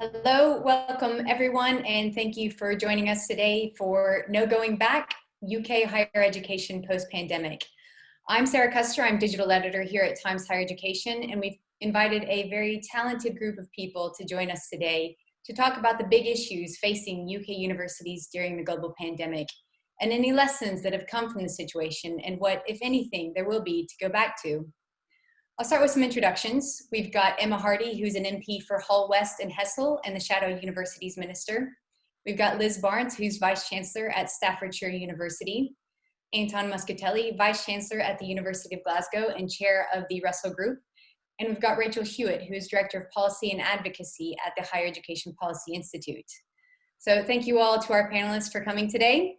Hello, welcome everyone, and thank you for joining us today for No Going Back, UK Higher Education Post-Pandemic. I'm Sara Custer, I'm digital editor here at Times Higher Education, and we've invited a very talented group of people to join us today to talk about the big issues facing UK universities during the global pandemic and any lessons that have come from the situation and what, if anything, there will be to go back to. I'll start with some introductions. We've got Emma Hardy, who's an MP for Hull West and Hessel and the Shadow Universities Minister. We've got Liz Barnes, who's Vice-Chancellor at Staffordshire University. Anton Muscatelli, Vice-Chancellor at the University of Glasgow and Chair of the Russell Group. And we've got Rachel Hewitt, who's Director of Policy and Advocacy at the Higher Education Policy Institute. So thank you all to our panelists for coming today.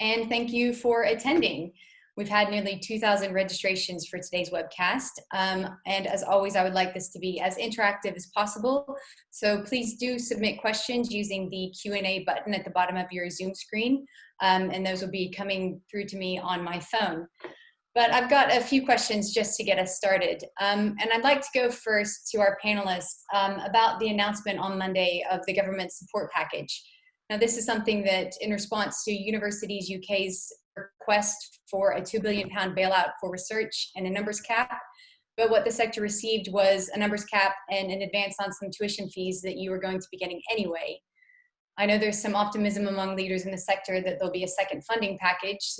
And thank you for attending. We've had nearly 2,000 registrations for today's webcast. And as always, I would like this to be as interactive as possible. So please do submit questions using the Q&A button at the bottom of your Zoom screen. And those will be coming through to me on my phone. But I've got a few questions just to get us started. And I'd like to go first to our panelists about the announcement on Monday of the government support package. Now, this is something that in response to Universities UK's request for a £2 billion bailout for research and a numbers cap. But what the sector received was a numbers cap and an advance on some tuition fees that you were going to be getting anyway. I know there's some optimism among leaders in the sector that there'll be a second funding package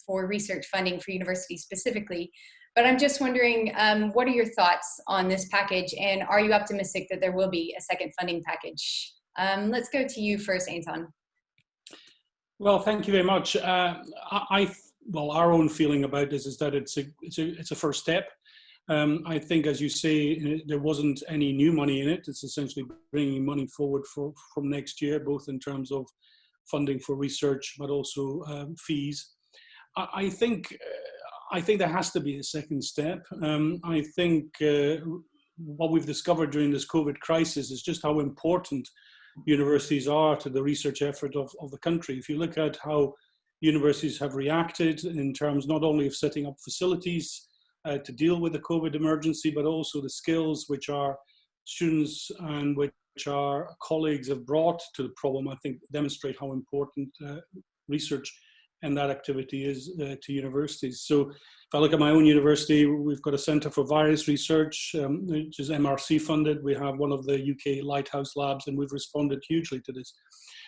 for research funding for universities specifically. But I'm just wondering, what are your thoughts on this package, and are you optimistic that there will be a second funding package? Let's go to you first, Anton. Well, thank you very much. Well, our own feeling about this is that it's a first step. I think, as you say, there wasn't any new money in it. It's essentially bringing money forward from next year, both in terms of funding for research, but also fees. I think there has to be a second step. I think what we've discovered during this COVID crisis is just how important universities are to the research effort of the country. If you look at how universities have reacted in terms not only of setting up facilities to deal with the COVID emergency, but also the skills which our students and which our colleagues have brought to the problem, I think demonstrate how important research and that activity is to universities. So if I look at my own university, we've got a Centre for Virus Research, which is MRC funded. We have one of the UK Lighthouse Labs, and we've responded hugely to this.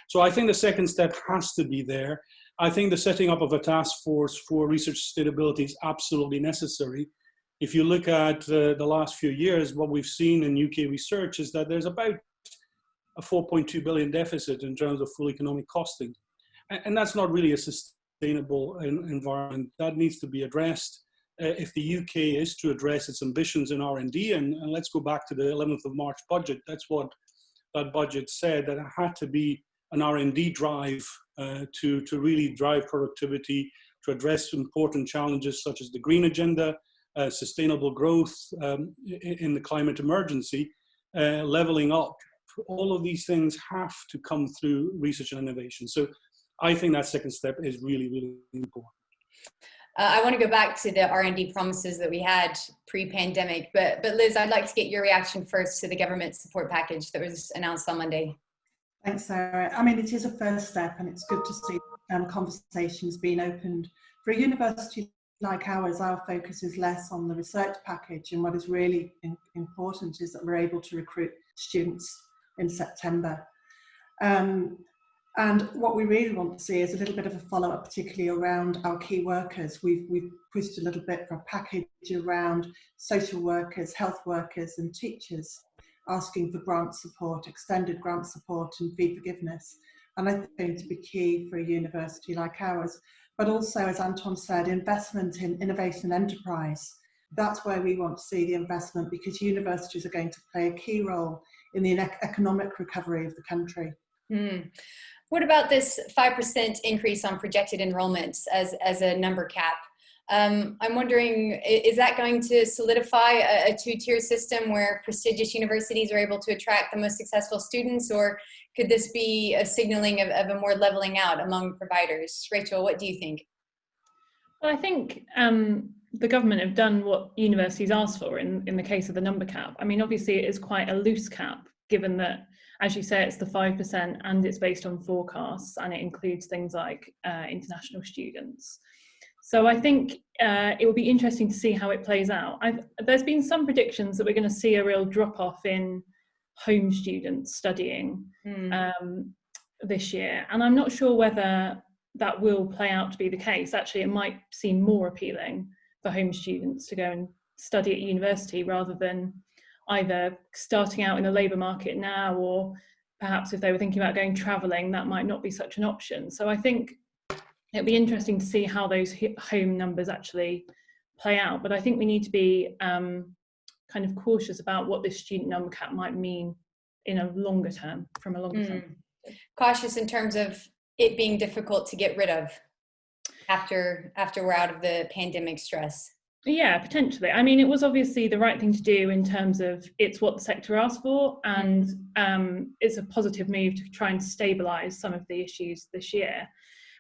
So I think the second step has to be there. I think the setting up of a task force for research sustainability is absolutely necessary. If you look at the last few years, what we've seen in UK research is that there's about a 4.2 billion deficit in terms of full economic costing. And that's not really a sustainable environment. That needs to be addressed. If the UK is to address its ambitions in R&D, and let's go back to the 11th of March budget, that's what that budget said, that it had to be an R&D drive to really drive productivity, to address important challenges such as the green agenda, sustainable growth in the climate emergency, leveling up. All of these things have to come through research and innovation. So I think that second step is really, really important. I want to go back to the R&D promises that we had pre-pandemic, but Liz, I'd like to get your reaction first to the government support package that was announced on Monday. Thanks, Sarah. I mean, it is a first step, and it's good to see conversations being opened. For a university like ours, our focus is less on the research package, and what is really important is that we're able to recruit students in September. And what we really want to see is a little bit of a follow-up, particularly around our key workers. We've pushed a little bit for a package around social workers, health workers and teachers, asking for grant support, extended grant support and fee forgiveness. And I think it's going to be key for a university like ours. But also, as Anton said, investment in innovation and enterprise. That's where we want to see the investment, because universities are going to play a key role in the economic recovery of the country. What about this 5% increase on projected enrollments as a number cap? I'm wondering, is that going to solidify a two-tier system where prestigious universities are able to attract the most successful students, or could this be a signaling of a more leveling out among providers? Rachel, what do you think? Well, I think the government have done what universities asked for in the case of the number cap. I mean, obviously it is quite a loose cap, given that, as you say, it's the 5% and it's based on forecasts and it includes things like international students. So I think it will be interesting to see how it plays out. There's been some predictions that we're going to see a real drop-off in home students studying this year. And I'm not sure whether that will play out to be the case. Actually, it might seem more appealing for home students to go and study at university rather than either starting out in the labour market now, or perhaps if they were thinking about going travelling, that might not be such an option. So I think it'll be interesting to see how those home numbers actually play out. But I think we need to be kind of cautious about what this student number cap might mean in a longer term, from a longer term. Cautious in terms of it being difficult to get rid of after we're out of the pandemic stress. Yeah, potentially. I mean, it was obviously the right thing to do in terms of it's what the sector asked for, and it's a positive move to try and stabilise some of the issues this year.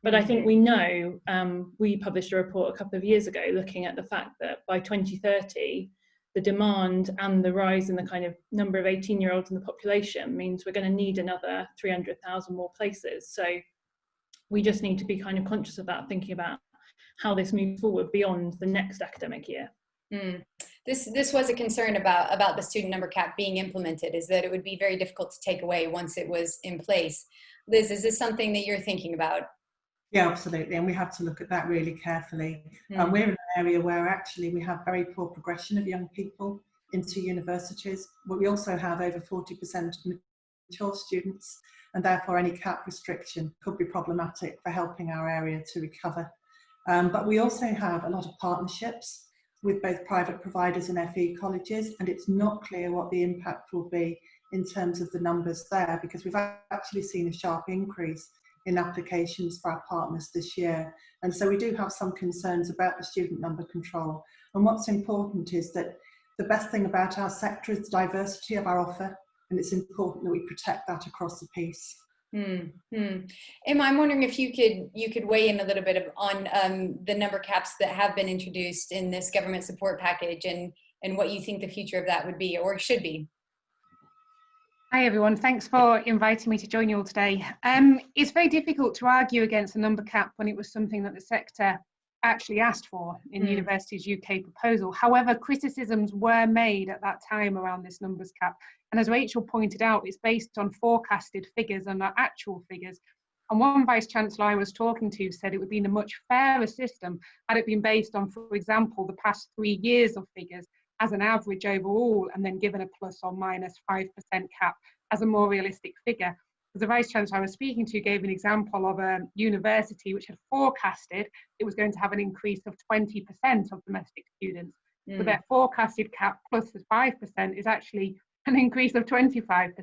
But I think we know, we published a report a couple of years ago looking at the fact that by 2030, the demand and the rise in the kind of number of 18-year-olds in the population means we're going to need another 300,000 more places. So we just need to be kind of conscious of that, thinking about how this moves forward beyond the next academic year. This was a concern about the student number cap being implemented, is that it would be very difficult to take away once it was in place. Liz, is this something that you're thinking about? Yeah, absolutely, and we have to look at that really carefully. We're in an area where actually we have very poor progression of young people into universities, but we also have over 40% of mature students, and therefore any cap restriction could be problematic for helping our area to recover. But we also have a lot of partnerships with both private providers and FE colleges, and it's not clear what the impact will be in terms of the numbers there, because we've actually seen a sharp increase in applications for our partners this year. And so we do have some concerns about the student number control. And what's important is that the best thing about our sector is the diversity of our offer, and it's important that we protect that across the piece. Emma, I'm wondering if you could weigh in a little bit on the number caps that have been introduced in this government support package, and what you think the future of that would be or should be. Hi everyone, thanks for inviting me to join you all today. It's very difficult to argue against the number cap when it was something that the sector actually asked for in the University's UK proposal. However, criticisms were made at that time around this numbers cap. And as Rachel pointed out, it's based on forecasted figures and not actual figures. And one vice-chancellor I was talking to said it would be a much fairer system had it been based on, for example, the past 3 years of figures as an average overall, and then given a plus or minus 5% cap as a more realistic figure. The Vice-Chancellor I was speaking to gave an example of a university which had forecasted it was going to have an increase of 20% of domestic students. So their forecasted cap plus the 5% is actually an increase of 25%.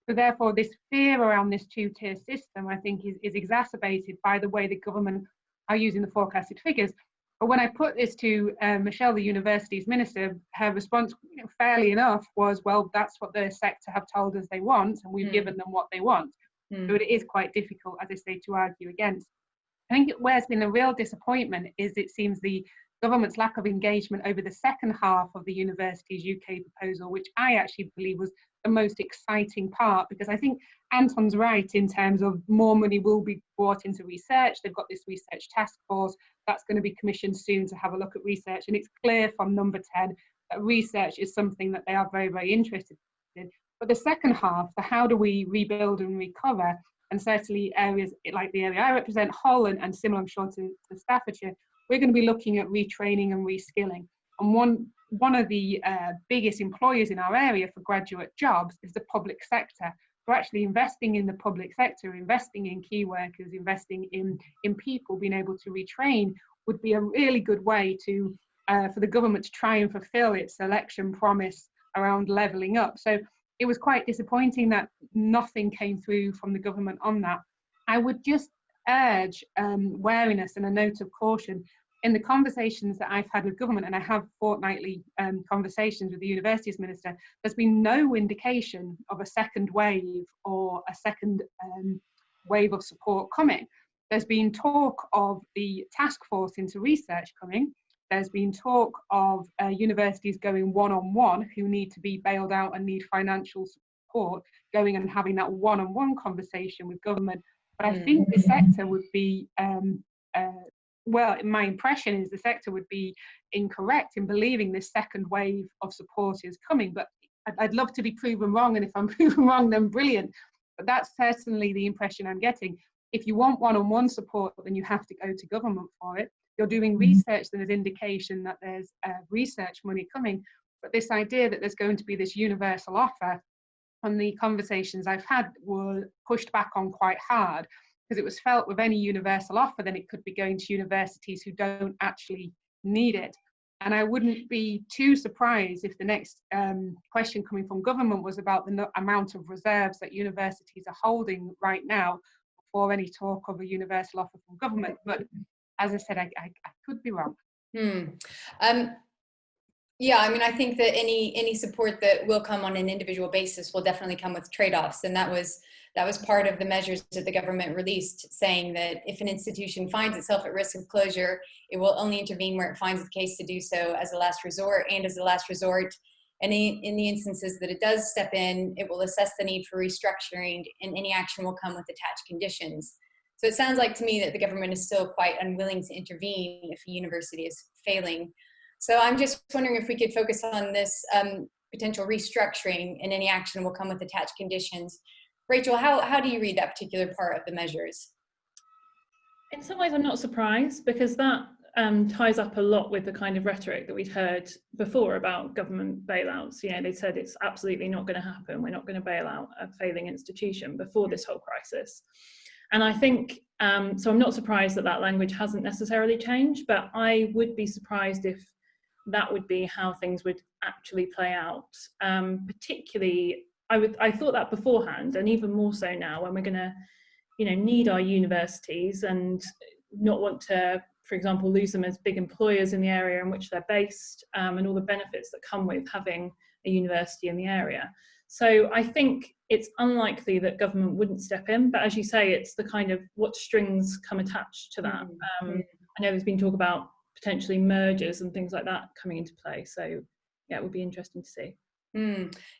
So therefore, this fear around this two-tier system, I think, is exacerbated by the way the government are using the forecasted figures. But when I put this to Michelle, the university's minister, her response, fairly enough, was, well, that's what the sector have told us they want, and we've given them what they want. So it is quite difficult, as I say, to argue against. I think where's been a real disappointment is it seems the government's lack of engagement over the second half of the university's UK proposal, which I actually believe was the most exciting part, because I think Anton's right in terms of more money will be brought into research. They've got this research task force that's going to be commissioned soon to have a look at research, and it's clear from number 10 that research is something that they are very, very interested in. But the second half, the how do we rebuild and recover, and certainly areas like the area I represent, Hull, and similar, I'm sure, to Staffordshire, we're going to be looking at retraining and reskilling. And one of the biggest employers in our area for graduate jobs is the public sector. So actually investing in the public sector, investing in key workers, investing in people being able to retrain would be a really good way to for the government to try and fulfill its election promise around levelling up. So it was quite disappointing that nothing came through from the government on that. I would just urge wariness and a note of caution. In the conversations that I've had with government, and I have fortnightly conversations with the universities minister, there's been no indication of a second wave or a second wave of support coming. There's been talk of the task force into research coming. There's been talk of universities going one-on-one who need to be bailed out and need financial support, going and having that one-on-one conversation with government. But I think the sector would be, well, my impression is the sector would be incorrect in believing this second wave of support is coming. But I'd love to be proven wrong, and if I'm proven wrong, then brilliant. But that's certainly the impression I'm getting. If you want one-on-one support, then you have to go to government for it. You're doing research, then there's indication that there's research money coming. But this idea that there's going to be this universal offer, and the conversations I've had were pushed back on quite hard, because it was felt with any universal offer, then it could be going to universities who don't actually need it. And I wouldn't be too surprised if the next question coming from government was about the amount of reserves that universities are holding right now before any talk of a universal offer from government. But as I said, I could be wrong. Yeah, I mean, I think that any support that will come on an individual basis will definitely come with trade-offs, and that was part of the measures that the government released, saying that if an institution finds itself at risk of closure, it will only intervene where it finds the case to do so as a last resort, and as a last resort, and in the instances that it does step in, it will assess the need for restructuring, and any action will come with attached conditions. So it sounds like to me that the government is still quite unwilling to intervene if a university is failing. So I'm just wondering if we could focus on this potential restructuring, and any action will come with attached conditions. Rachel, how do you read that particular part of the measures? In some ways, I'm not surprised, because that ties up a lot with the kind of rhetoric that we'd heard before about government bailouts. You know, they said it's absolutely not going to happen. We're not going to bail out a failing institution before this whole crisis. And I think, so I'm not surprised that that language hasn't necessarily changed, but I would be surprised if that would be how things would actually play out. Particularly, I thought that beforehand, and even more so now, when we're going to, you know, need our universities and not want to, for example, lose them as big employers in the area in which they're based, and all the benefits that come with having a university in the area. So I think it's unlikely that government wouldn't step in, but as you say, it's the kind of what strings come attached to that. I know there's been talk about potentially mergers and things like that coming into play. So yeah, it would be interesting to see.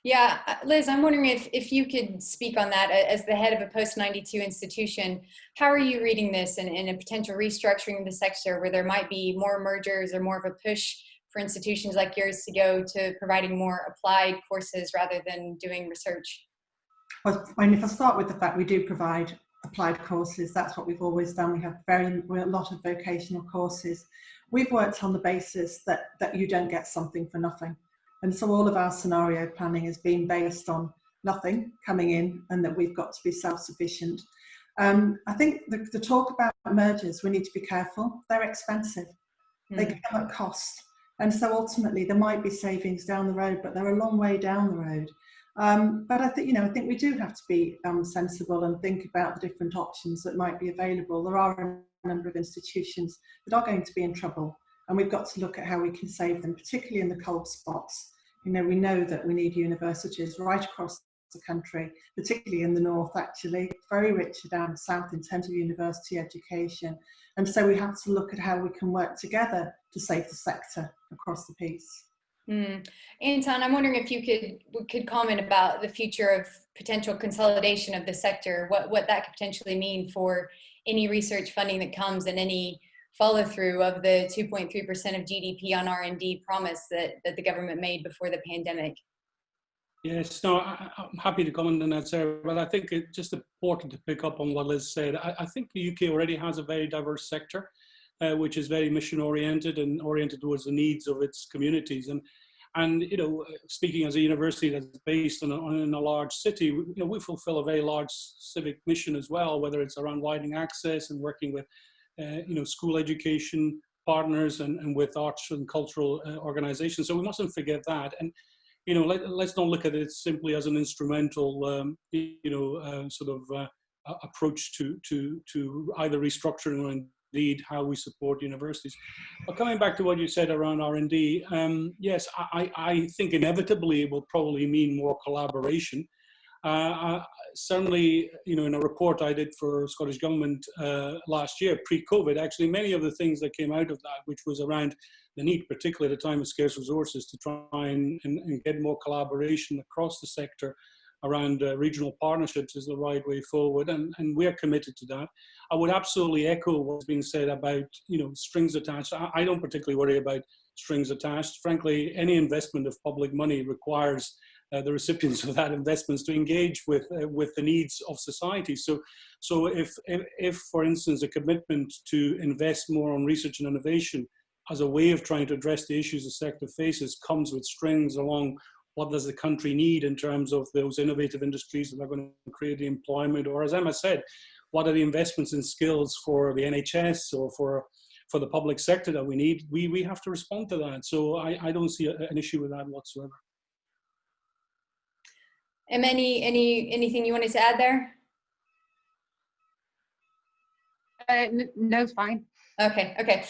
Yeah, Liz, I'm wondering if you could speak on that as the head of a post-92 institution. How are you reading this and a potential restructuring of the sector, where there might be more mergers or more of a push for institutions like yours to go to providing more applied courses rather than doing research? Well, I mean, if I start with the fact we do provide applied courses, that's what we've always done. We have a lot of vocational courses. We've worked on the basis that you don't get something for nothing. And so all of our scenario planning has been based on nothing coming in, and that we've got to be self-sufficient. I think the talk about mergers, we need to be careful. They're expensive. They come at cost. And so ultimately there might be savings down the road, but they're a long way down the road. But I think we do have to be sensible and think about the different options that might be available. There are a number of institutions that are going to be in trouble, and we've got to look at how we can save them, particularly in the cold spots. You know, we know that we need universities right across the country, particularly in the north, actually, very rich down south in terms of university education. And so we have to look at how we can work together to save the sector across the piece. Anton, I'm wondering if you could comment about the future of potential consolidation of the sector, what that could potentially mean for any research funding that comes, and any follow through of the 2.3% of GDP on R&D promise that the government made before the pandemic. Yes, no, I'm happy to comment on that, Sarah, but I think it's just important to pick up on what Liz said. I think the UK already has a very diverse sector, which is very mission oriented and oriented towards the needs of its communities. And you know, speaking as a university that's based in a large city, you know, we fulfill a very large civic mission as well, whether it's around widening access and working with you know, school education partners and with arts and cultural organizations. So we mustn't forget that. And you know, let's not look at it simply as an instrumental sort of approach to either restructuring or indeed how we support universities. But coming back to what you said around R&D, yes, I think inevitably it will probably mean more collaboration. Certainly, you know, in a report I did for Scottish Government last year, pre-COVID, actually many of the things that came out of that, which was around the need, particularly at a time of scarce resources, to try and get more collaboration across the sector, around regional partnerships is the right way forward, and we're committed to that. I would absolutely echo what's being said about, you know, strings attached. I don't particularly worry about strings attached. Frankly, any investment of public money requires the recipients of that investments to engage with the needs of society. So if, for instance, a commitment to invest more on research and innovation as a way of trying to address the issues the sector faces comes with strings along what does the country need in terms of those innovative industries that are going to create the employment, or as Emma said, what are the investments in skills for the NHS or for the public sector that we need, we have to respond to that. So I don't see an issue with that whatsoever. Emma, anything you wanted to add there? No, it's fine. Okay.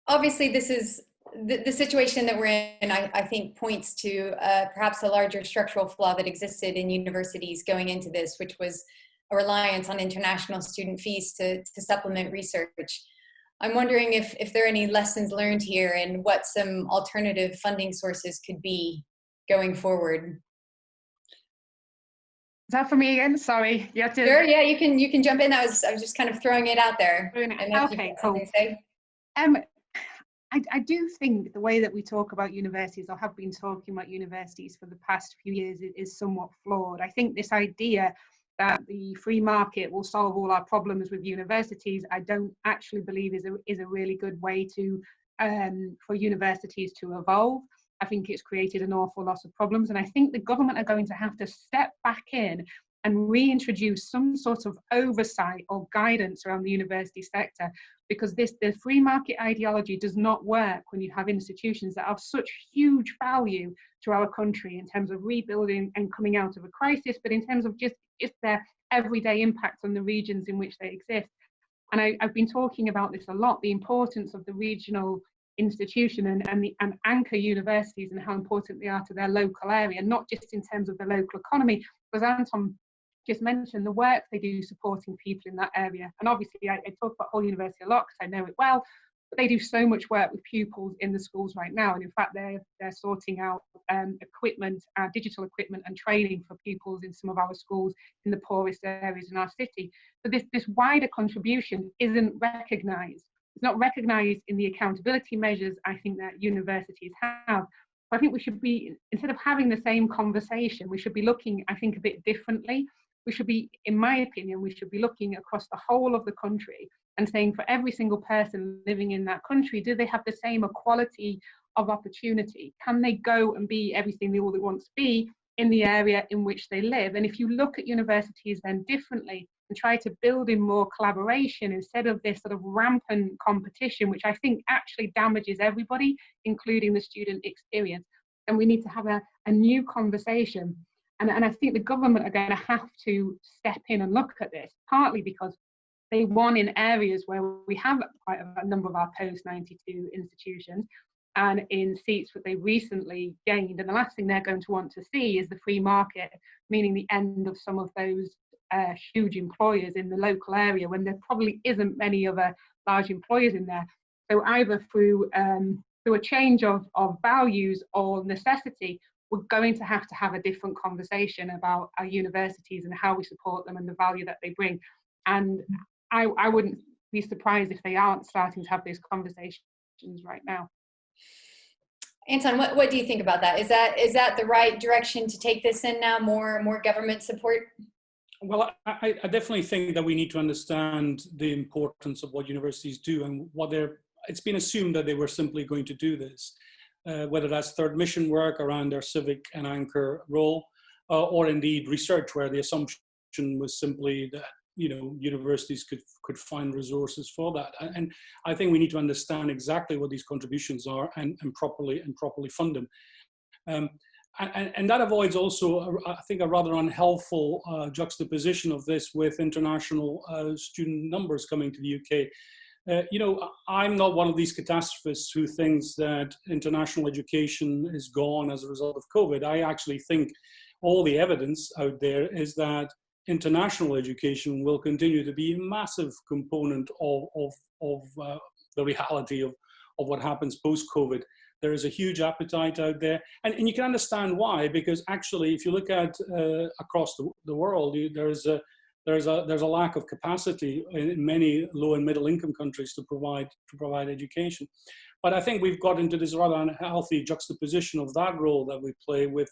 Obviously, this is the situation that we're in, I think, points to perhaps a larger structural flaw that existed in universities going into this, which was a reliance on international student fees to supplement research. I'm wondering if there are any lessons learned here and what some alternative funding sources could be going forward. Is that for me again? Sorry, you have to. Sure, yeah, you can jump in. I was just kind of throwing it out there. Okay, cool. I do think the way that we talk about universities, or have been talking about universities for the past few years, is somewhat flawed. I think this idea that the free market will solve all our problems with universities, I don't actually believe is a really good way to for universities to evolve. I think it's created an awful lot of problems, and I think the government are going to have to step back in and reintroduce some sort of oversight or guidance around the university sector, because the free market ideology does not work when you have institutions that have such huge value to our country in terms of rebuilding and coming out of a crisis, but in terms of just their everyday impact on the regions in which they exist. And I've been talking about this a lot, the importance of the regional institution and anchor universities and how important they are to their local area, not just in terms of the local economy, because Anton just mentioned the work they do supporting people in that area. And obviously I talk about Hull University a lot because I know it well, but they do so much work with pupils in the schools right now. And in fact, they're sorting out equipment, digital equipment and training for pupils in some of our schools in the poorest areas in our city. So this wider contribution isn't recognised. It's not recognised in the accountability measures I think that universities have. So I think we should be, instead of having the same conversation, we should be looking, I think, a bit differently. We should be, in my opinion, we should be looking across the whole of the country and saying for every single person living in that country, do they have the same equality of opportunity? Can they go and be everything they all want to be in the area in which they live? And if you look at universities then differently and try to build in more collaboration instead of this sort of rampant competition, which I think actually damages everybody, including the student experience, then we need to have a new conversation. And I think the government are going to have to step in and look at this, partly because they won in areas where we have quite a number of our post-92 institutions and in seats that they recently gained. And the last thing they're going to want to see is the free market, meaning the end of some of those huge employers in the local area when there probably isn't many other large employers in there. So either through a change of values or necessity, we're going to have a different conversation about our universities and how we support them and the value that they bring. And I wouldn't be surprised if they aren't starting to have those conversations right now. Anton, what do you think about that? Is that the right direction to take this in now, more government support? Well, I definitely think that we need to understand the importance of what universities do and it's been assumed that they were simply going to do this. Whether that's third mission work around their civic and anchor role, or indeed research, where the assumption was simply that universities could find resources for that. And I think we need to understand exactly what these contributions are and properly fund them. And that avoids also, I think, a rather unhelpful juxtaposition of this with international student numbers coming to the UK. I'm not one of these catastrophists who thinks that international education is gone as a result of COVID. I actually think all the evidence out there is that international education will continue to be a massive component of the reality of what happens post-COVID. There is a huge appetite out there, and you can understand why, because actually, if you look at across the world, there's a lack of capacity in many low and middle income countries to provide education. But I think we've got into this rather unhealthy juxtaposition of that role that we play with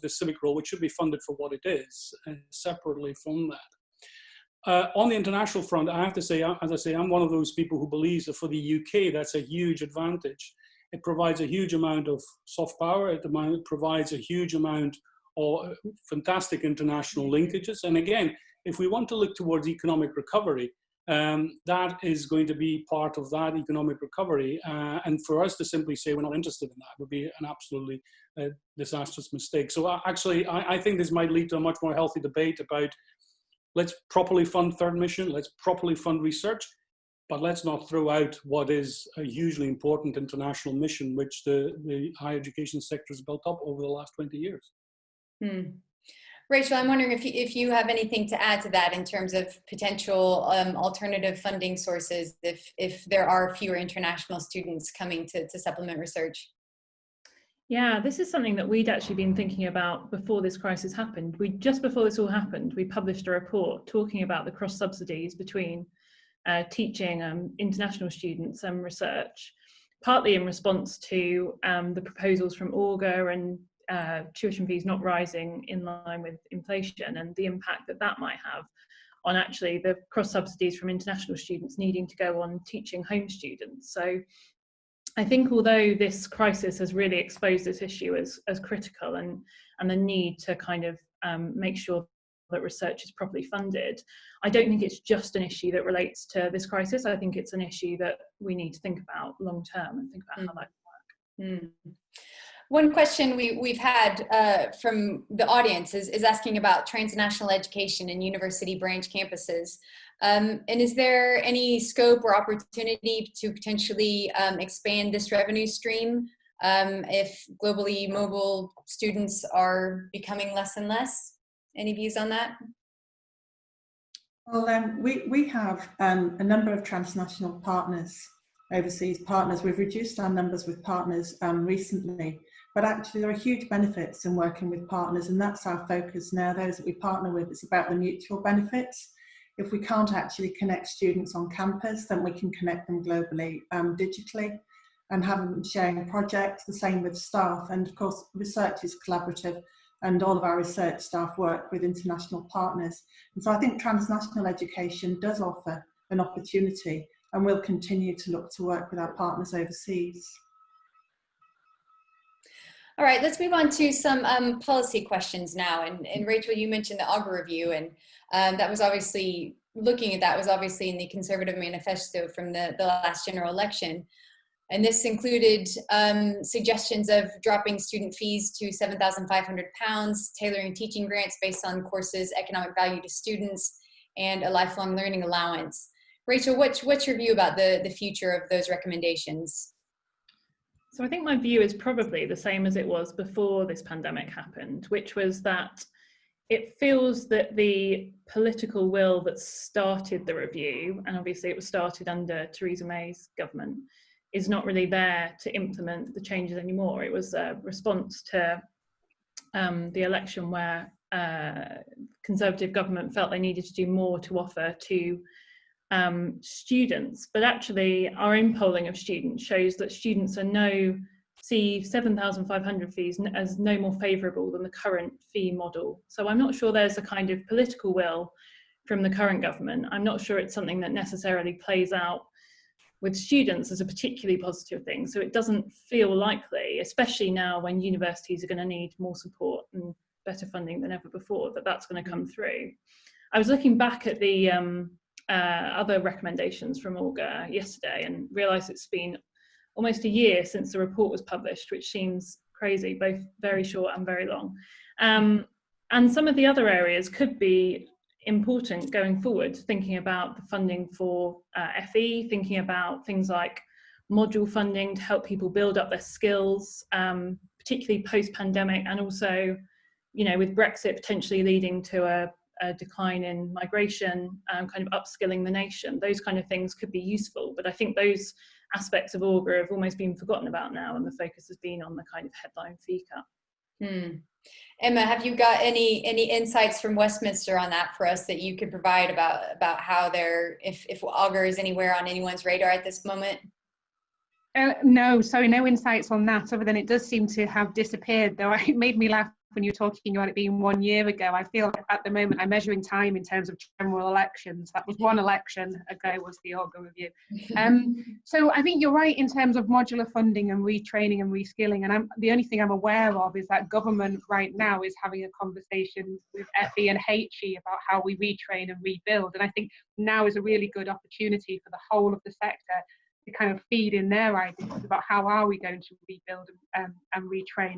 the civic role, which should be funded for what it is, separately from that. On the international front, I have to say, as I say, I'm one of those people who believes that for the UK, that's a huge advantage. It provides a huge amount of soft power. It provides a huge amount of fantastic international linkages. And again, if we want to look towards economic recovery, that is going to be part of that economic recovery. And for us to simply say we're not interested in that would be an absolutely disastrous mistake. So actually, I think this might lead to a much more healthy debate about, let's properly fund third mission, let's properly fund research, but let's not throw out what is a hugely important international mission, which the higher education sector has built up over the last 20 years. Rachel, I'm wondering if you have anything to add to that in terms of potential alternative funding sources if there are fewer international students coming to supplement research. Yeah, this is something that we'd actually been thinking about before this crisis happened. Just before this all happened, we published a report talking about the cross subsidies between teaching international students and research, partly in response to the proposals from Augur and tuition fees not rising in line with inflation, and the impact that that might have on actually the cross subsidies from international students needing to go on teaching home students. So I think although this crisis has really exposed this issue as critical and the need to kind of make sure that research is properly funded, I don't think it's just an issue that relates to this crisis. I think it's an issue that we need to think about long term and think about how that can work. One question we've had from the audience is asking about transnational education and university branch campuses. And is there any scope or opportunity to potentially expand this revenue stream if globally mobile students are becoming less and less? Any views on that? Well, we have a number of transnational partners, overseas partners. We've reduced our numbers with partners recently, but actually there are huge benefits in working with partners, and that's our focus now. Those that we partner with, it's about the mutual benefits. If we can't actually connect students on campus, then we can connect them globally, digitally, and have them sharing projects, the same with staff. And of course, research is collaborative, and all of our research staff work with international partners. And so I think transnational education does offer an opportunity, and we'll continue to look to work with our partners overseas. All right, let's move on to some policy questions now. And Rachel, you mentioned the Augur review, and that was obviously, looking at that was obviously in the Conservative manifesto from the last general election. And this included suggestions of dropping student fees to £7,500, tailoring teaching grants based on courses' economic value to students, and a lifelong learning allowance. Rachel, what's your view about the future of those recommendations? So I think my view is probably the same as it was before this pandemic happened, which was that it feels that the political will that started the review, and obviously it was started under Theresa May's government, is not really there to implement the changes anymore. It was a response to the election where Conservative government felt they needed to do more to offer to students, but actually our own polling of students shows that students see 7,500 fees as no more favourable than the current fee model. So I'm not sure there's a kind of political will from the current government. I'm not sure it's something that necessarily plays out with students as a particularly positive thing. So it doesn't feel likely, especially now when universities are going to need more support and better funding than ever before, that that's going to come through. I was looking back at the other recommendations from Augur yesterday and realised it's been almost a year since the report was published, which seems crazy, both very short and very long. And some of the other areas could be important going forward, thinking about the funding for FE, thinking about things like module funding to help people build up their skills, particularly post-pandemic, and also, you know, with Brexit potentially leading to a decline in migration, kind of upskilling the nation. Those kind of things could be useful, but I think those aspects of Augur have almost been forgotten about now, and the focus has been on the kind of headline fee cut. Emma, have you got any insights from Westminster on that for us that you could provide about how if Augur is anywhere on anyone's radar at this moment? No, sorry, no insights on that, other than it does seem to have disappeared, though it made me laugh when you were talking about it being 1 year ago. I feel at the moment I'm measuring time in terms of general elections. That was one election ago, was the Augur review. So I think you're right in terms of modular funding and retraining and reskilling, and the only thing I'm aware of is that government right now is having a conversation with FE and HE about how we retrain and rebuild, and I think now is a really good opportunity for the whole of the sector to kind of feed in their ideas about how are we going to rebuild and retrain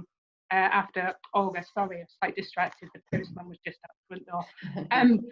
after August. Sorry, I'm slightly distracted. The postman was just at the front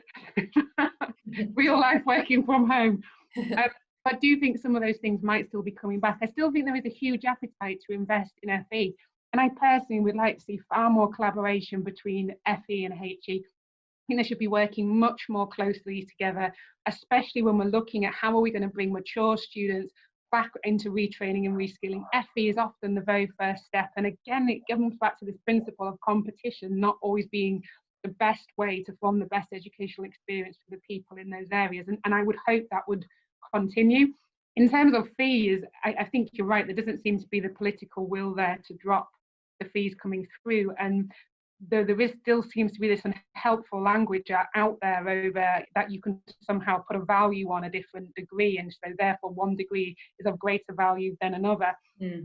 door. Real life working from home. I do think some of those things might still be coming back. I still think there is a huge appetite to invest in FE. And I personally would like to see far more collaboration between FE and HE. I think they should be working much more closely together, especially when we're looking at how are we going to bring mature students back into retraining and reskilling. FE is often the very first step. And again, it comes back to this principle of competition not always being the best way to form the best educational experience for the people in those areas. And I would hope that would continue. In terms of fees, I think you're right. There doesn't seem to be the political will there to drop the fees coming through. And there still seems to be this unhelpful language out there over that you can somehow put a value on a different degree, and so therefore one degree is of greater value than another.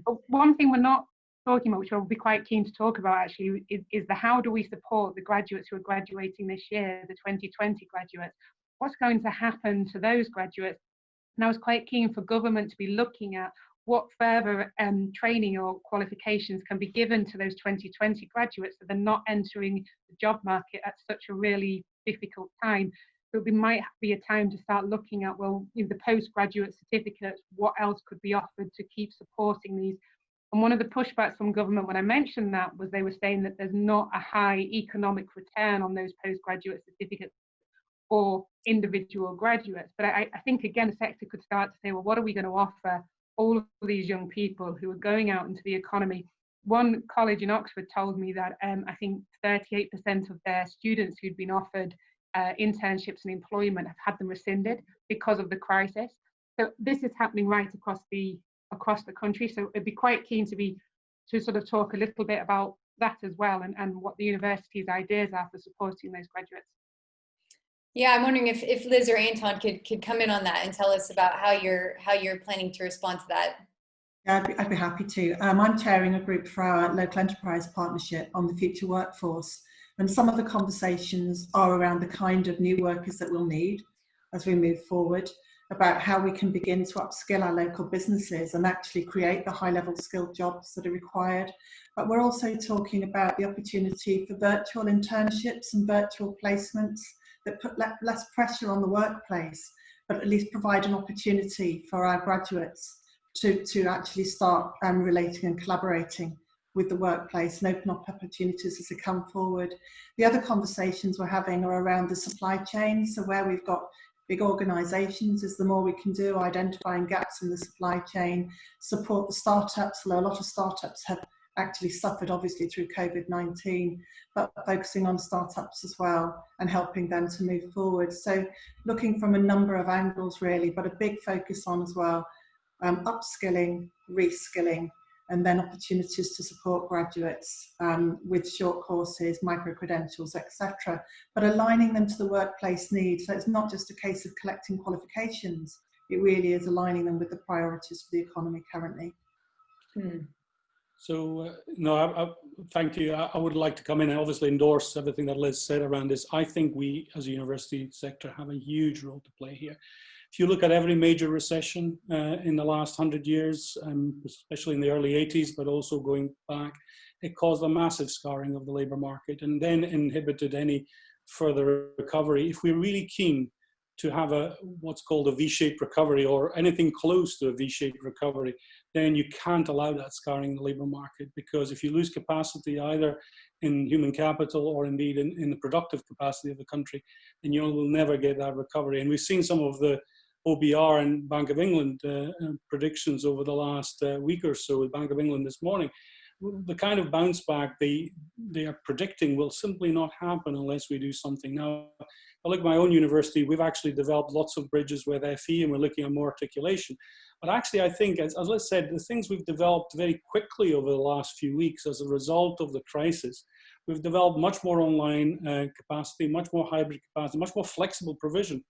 But one thing we're not talking about, which I'll be quite keen to talk about actually, is the how do we support the graduates who are graduating this year, the 2020 graduates. What's going to happen to those graduates? And I was quite keen for government to be looking at what further training or qualifications can be given to those 2020 graduates so they're not entering the job market at such a really difficult time. So it might be a time to start looking at, well, the postgraduate certificates, what else could be offered to keep supporting these. And one of the pushbacks from government when I mentioned that was they were saying that there's not a high economic return on those postgraduate certificates for individual graduates. But I think, again, the sector could start to say, well, what are we going to offer all of these young people who are going out into the economy? One college in Oxford told me that I think 38% of their students who'd been offered internships and employment have had them rescinded because of the crisis. So this is happening right across the country. So I'd be quite keen to sort of talk a little bit about that as well, and what the university's ideas are for supporting those graduates. Yeah, I'm wondering if Liz or Anton could come in on that and tell us about how you're planning to respond to that. Yeah, I'd be happy to. I'm chairing a group for our local enterprise partnership on the future workforce, and some of the conversations are around the kind of new workers that we'll need as we move forward, about how we can begin to upskill our local businesses and actually create the high-level skilled jobs that are required. But we're also talking about the opportunity for virtual internships and virtual placements that put less pressure on the workplace, but at least provide an opportunity for our graduates to actually start relating and collaborating with the workplace and open up opportunities as they come forward. The other conversations we're having are around the supply chain. So where we've got big organisations, is the more we can do identifying gaps in the supply chain, support the startups, although a lot of startups have actually suffered obviously through COVID-19, but focusing on startups as well and helping them to move forward. So looking from a number of angles really, but a big focus on as well upskilling, reskilling, and then opportunities to support graduates with short courses, micro-credentials, etc., but aligning them to the workplace needs. So it's not just a case of collecting qualifications, it really is aligning them with the priorities for the economy currently. So, no, thank you. I would like to come in and obviously endorse everything that Liz said around this. I think we, as a university sector, have a huge role to play here. If you look at every major recession in the last 100 years, especially in the early 80s, but also going back, it caused a massive scarring of the labour market and then inhibited any further recovery. If we're really keen to have what's called a V-shaped recovery or anything close to a V-shaped recovery, then you can't allow that scarring in the labour market, because if you lose capacity either in human capital or indeed in the productive capacity of the country, then you will never get that recovery. And we've seen some of the OBR and Bank of England predictions over the last week or so, with Bank of England this morning. The kind of bounce back they are predicting will simply not happen unless we do something. Now, I look at my own university, we've actually developed lots of bridges with FE, and we're looking at more articulation. But actually, I think, as I said, the things we've developed very quickly over the last few weeks as a result of the crisis, we've developed much more online capacity, much more hybrid capacity, much more flexible provision.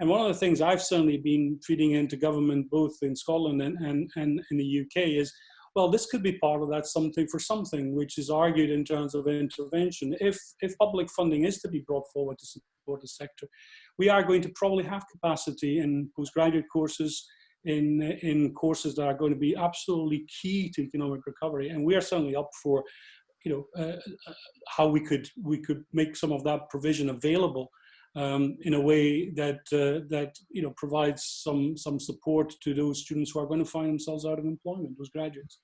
And one of the things I've certainly been feeding into government, both in Scotland and in the UK, is, well, this could be part of that something for something, which is argued in terms of intervention. If public funding is to be brought forward to support the sector, we are going to probably have capacity in postgraduate courses, in courses that are going to be absolutely key to economic recovery. And we are certainly up for, how we could make some of that provision available in a way that provides some support to those students who are going to find themselves out of employment, those graduates.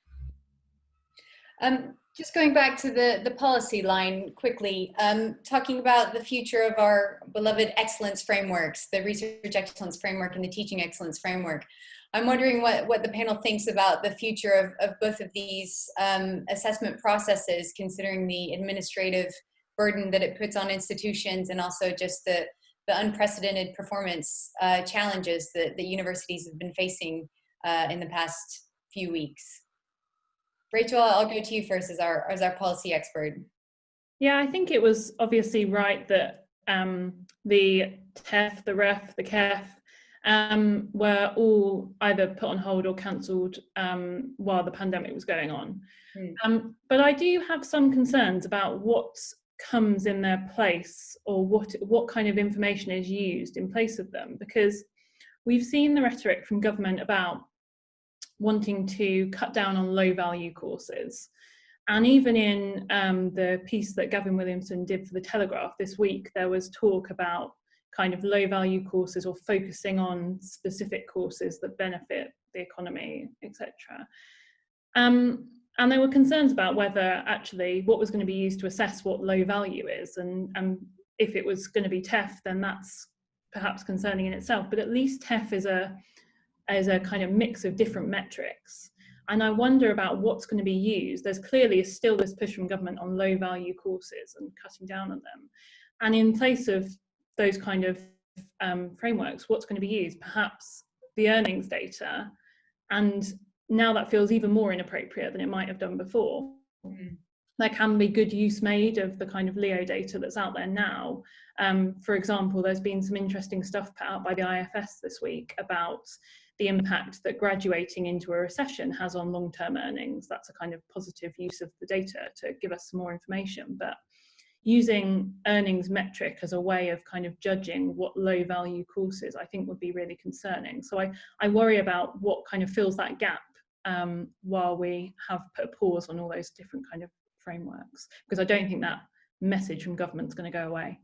Just going back to the policy line quickly, talking about the future of our beloved excellence frameworks, the research excellence framework and the teaching excellence framework. I'm wondering what the panel thinks about the future of both of these assessment processes, considering the administrative burden that it puts on institutions, and also just the unprecedented performance challenges that the universities have been facing in the past few weeks. Rachel, I'll go to you first as our policy expert. Yeah, I think it was obviously right that the TEF, the REF, the KEF were all either put on hold or cancelled while the pandemic was going on. But I do have some concerns about what comes in their place, or what kind of information is used in place of them, because we've seen the rhetoric from government about wanting to cut down on low value courses. And even in the piece that Gavin Williamson did for the Telegraph this week, there was talk about kind of low value courses, or focusing on specific courses that benefit the economy, etc. And there were concerns about whether actually what was going to be used to assess what low value is, and if it was going to be TEF, then that's perhaps concerning in itself. But at least TEF is a kind of mix of different metrics. And I wonder about what's going to be used. There's clearly still this push from government on low value courses and cutting down on them. And in place of those kind of frameworks, what's going to be used? Perhaps the earnings data. And now that feels even more inappropriate than it might have done before. There can be good use made of the kind of LEO data that's out there now. For example, there's been some interesting stuff put out by the IFS this week about the impact that graduating into a recession has on long-term earnings. That's a kind of positive use of the data to give us some more information. But using earnings metric as a way of kind of judging what low value courses, I think would be really concerning. So I worry about what kind of fills that gap while we have put a pause on all those different kind of frameworks, because I don't think that message from government's going to go away.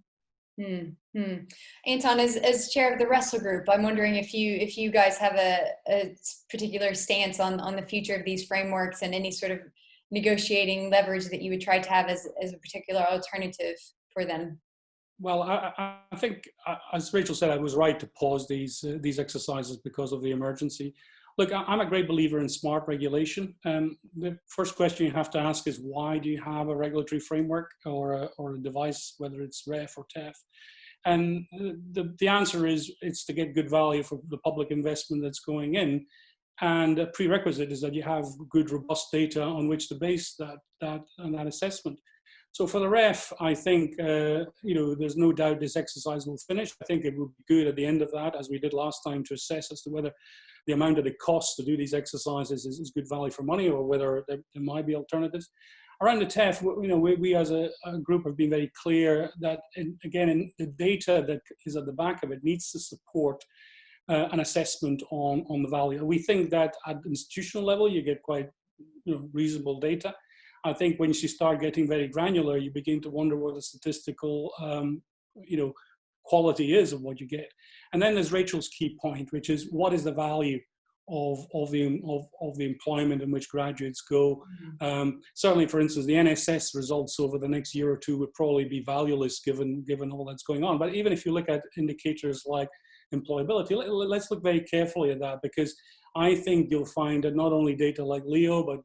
Anton, as chair of the Wrestle Group, I'm wondering if you guys have a particular stance on the future of these frameworks, and any sort of negotiating leverage that you would try to have as a particular alternative for them. Well, I think, as Rachel said, I was right to pause these exercises because of the emergency. Look, I'm a great believer in smart regulation. The first question you have to ask is, why do you have a regulatory framework or a device, whether it's REF or TEF? And the answer is, it's to get good value for the public investment that's going in. And a prerequisite is that you have good, robust data on which to base that assessment. So for the REF, I think, there's no doubt this exercise will finish. I think it would be good at the end of that, as we did last time, to assess as to whether the amount that it costs to do these exercises is good value for money, or whether there might be alternatives. Around the TEF, we as a group have been very clear that, again, the data that is at the back of it needs to support an assessment on the value. We think that at the institutional level, you get quite reasonable data. I think once you start getting very granular, you begin to wonder what the statistical quality is of what you get. And then there's Rachel's key point, which is, what is the value the employment in which graduates go. Certainly, for instance, the NSS results over the next year or two would probably be valueless given all that's going on. But even if you look at indicators like employability, let's look very carefully at that, because I think you'll find that not only data like Leo, but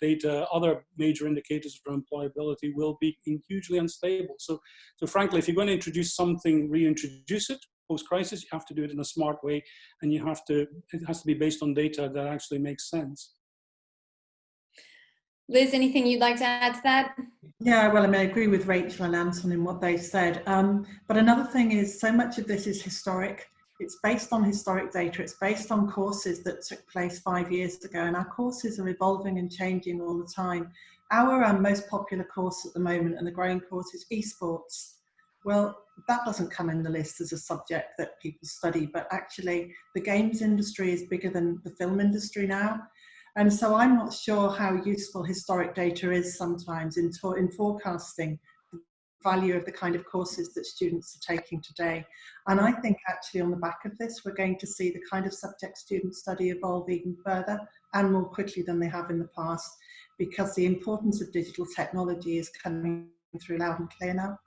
other major indicators for employability will be hugely unstable. So frankly, if you're going to introduce something, reintroduce it post-crisis, you have to do it in a smart way, and it has to be based on data that actually makes sense. Liz, anything you'd like to add to that? Yeah, well, I mean, I agree with Rachel and Anton in what they said. But another thing is, so much of this is historic. It's based on historic data. It's based on courses that took place 5 years ago, and our courses are evolving and changing all the time. Our most popular course at the moment, and the growing course, is esports. Well, that doesn't come in the list as a subject that people study, but actually the games industry is bigger than the film industry now. And so I'm not sure how useful historic data is sometimes in forecasting value of the kind of courses that students are taking today. And I think actually on the back of this, we're going to see the kind of subject students study evolve even further and more quickly than they have in the past, because the importance of digital technology is coming through loud and clear now.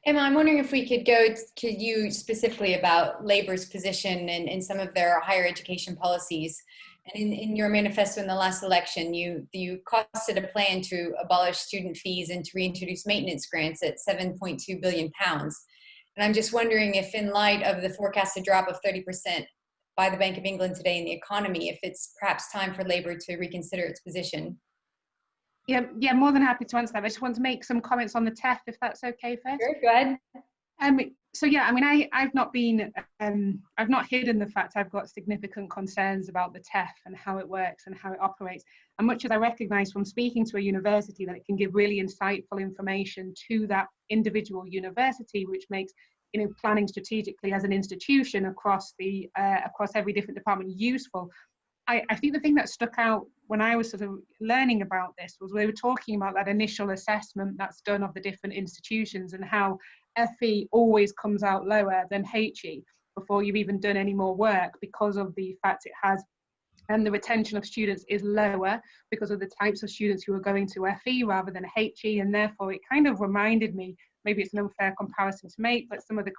Emma, I'm wondering if we could go to you specifically about Labour's position in some of their higher education policies. And in your manifesto in the last election, you costed a plan to abolish student fees and to reintroduce maintenance grants at £7.2 billion. And I'm just wondering if, in light of the forecasted drop of 30% by the Bank of England today in the economy, if it's perhaps time for Labour to reconsider its position. Yeah, more than happy to answer that. I just want to make some comments on the TEF, if that's okay first. Sure, go ahead. So yeah, I mean, I've not hidden the fact I've got significant concerns about the TEF and how it works and how it operates. And much as I recognise from speaking to a university that it can give really insightful information to that individual university, which makes planning strategically as an institution across every different department useful. I think the thing that stuck out when I was sort of learning about this was we were talking about that initial assessment that's done of the different institutions and how FE always comes out lower than HE before you've even done any more work, because of the fact it has, and the retention of students is lower because of the types of students who are going to FE rather than HE, and therefore it kind of reminded me, maybe it's an unfair comparison to make, but some of the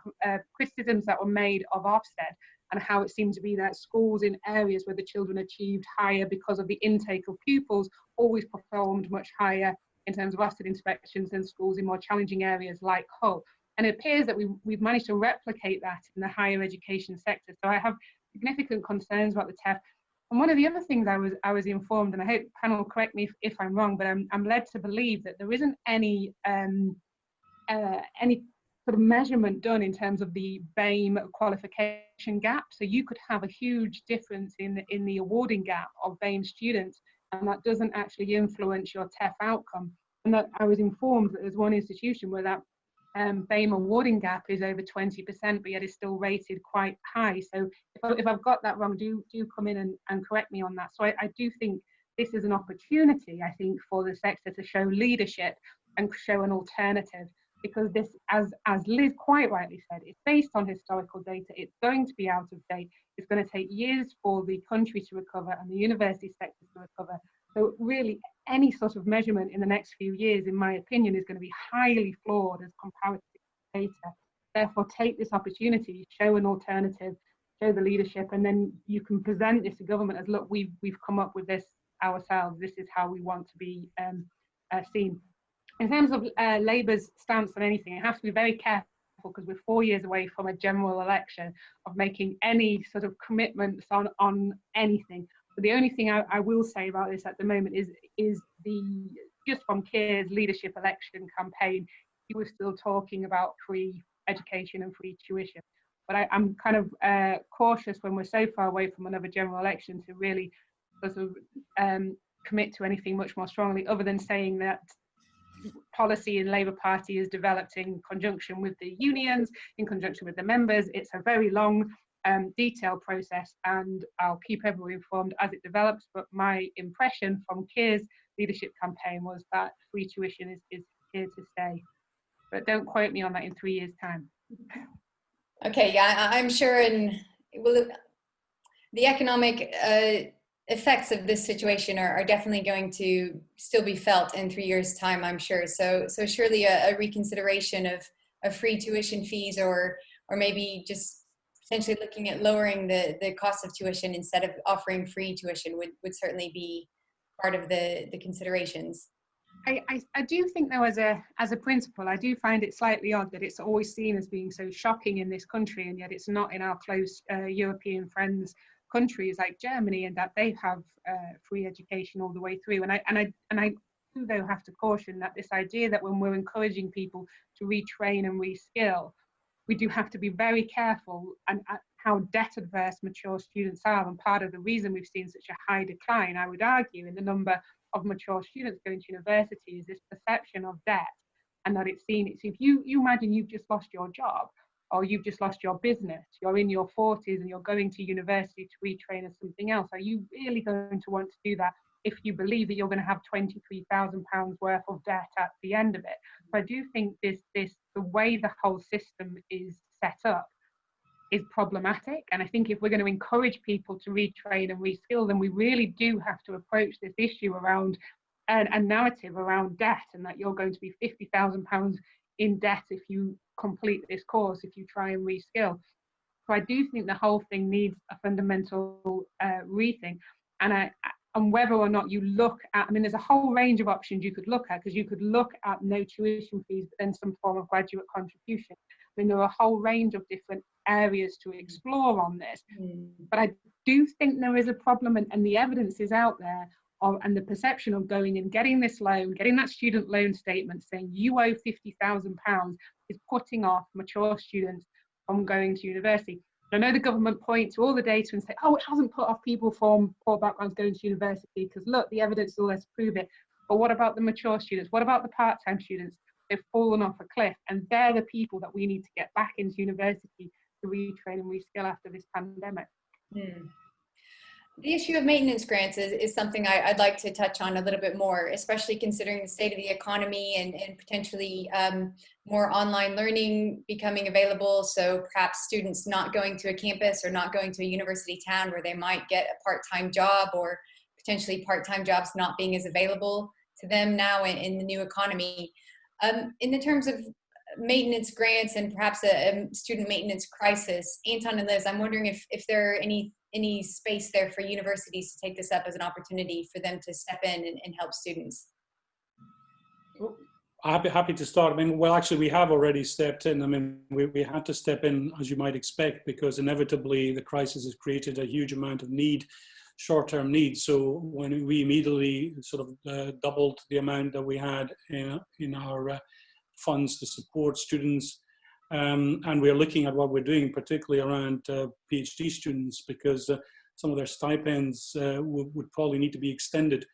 criticisms that were made of Ofsted and how it seemed to be that schools in areas where the children achieved higher because of the intake of pupils always performed much higher in terms of Ofsted inspections than schools in more challenging areas like Hull. And it appears that we've managed to replicate that in the higher education sector. So I have significant concerns about the TEF. And one of the other things I was informed, and I hope the panel will correct me if I'm wrong, but I'm led to believe that there isn't any sort of measurement done in terms of the BAME qualification gap. So you could have a huge difference in the awarding gap of BAME students, and that doesn't actually influence your TEF outcome. And that I was informed that there's one institution where that BAME awarding gap is over 20%, but yet is still rated quite high. So if I've got that wrong, do come in and correct me on that. So I do think this is an opportunity, I think, for the sector to show leadership and show an alternative, because this, as Liz quite rightly said, it's based on historical data. It's going to be out of date. It's going to take years for the country to recover and the university sector to recover. So really, any sort of measurement in the next few years, in my opinion, is going to be highly flawed as comparative data. Therefore, take this opportunity, show an alternative, show the leadership, and then you can present this to government as, look, we've come up with this ourselves. This is how we want to be seen. In terms of Labour's stance on anything, it has to be very careful, because we're 4 years away from a general election, of making any sort of commitments on anything. But the only thing I will say about this at the moment is the, just from Keir's leadership election campaign, he was still talking about free education and free tuition. But I'm kind of cautious when we're so far away from another general election to really sort of commit to anything much more strongly, other than saying that policy in Labour Party is developed in conjunction with the unions, in conjunction with the members. It's a very long, detailed process, and I'll keep everyone informed as it develops. But my impression from Keir's leadership campaign was that free tuition is here to stay. But don't quote me on that in 3 years' time. Okay, yeah, I'm sure the economic effects of this situation are definitely going to still be felt in 3 years' time, I'm sure. So surely a reconsideration of free tuition fees, or maybe just potentially looking at lowering the cost of tuition instead of offering free tuition would certainly be part of the considerations. I do think, though, as a principle, I do find it slightly odd that it's always seen as being so shocking in this country, and yet it's not in our close European friends countries like Germany, and that they have free education all the way through. And I do, though, have to caution that this idea that when we're encouraging people to retrain and reskill, we do have to be very careful and at how debt adverse mature students are. And part of the reason we've seen such a high decline, I would argue, in the number of mature students going to university is this perception of debt, and that it's seen. If you imagine you've just lost your job, or you've just lost your business, you're in your 40s and you're going to university to retrain as something else, are you really going to want to do that if you believe that you're going to have £23,000 worth of debt at the end of it? So I do think the way the whole system is set up is problematic, and I think if we're going to encourage people to retrain and reskill, then we really do have to approach this issue around a narrative around debt, and that you're going to be £50,000 in debt if you complete this course, if you try and reskill. So I do think the whole thing needs a fundamental rethink, and whether or not you look at, I mean, there's a whole range of options you could look at, because you could look at no tuition fees, but then some form of graduate contribution. I mean, there are a whole range of different areas to explore on this. But I do think there is a problem, and the evidence is out there, and the perception of going and getting this loan, getting that student loan statement saying you owe £50,000 is putting off mature students from going to university. I know the government point to all the data and say, oh, it hasn't put off people from poor backgrounds going to university, because look, the evidence is all there to prove it. But what about the mature students? What about the part-time students? They've fallen off a cliff, and they're the people that we need to get back into university to retrain and reskill after this pandemic. The issue of maintenance grants is something I'd like to touch on a little bit more, especially considering the state of the economy and potentially more online learning becoming available. So perhaps students not going to a campus or not going to a university town where they might get a part-time job, or potentially part-time jobs not being as available to them now in the new economy. In the terms of maintenance grants and perhaps a student maintenance crisis, Anton and Liz, I'm wondering if there are any space there for universities to take this up as an opportunity for them to step in and help students. Happy to start. I mean, well, actually, we have already stepped in. I mean, we had to step in, as you might expect, because inevitably the crisis has created a huge amount of need, short-term needs. So when we immediately sort of doubled the amount that we had in our funds to support students, and we're looking at what we're doing, particularly around PhD students, because some of their stipends would probably need to be extended.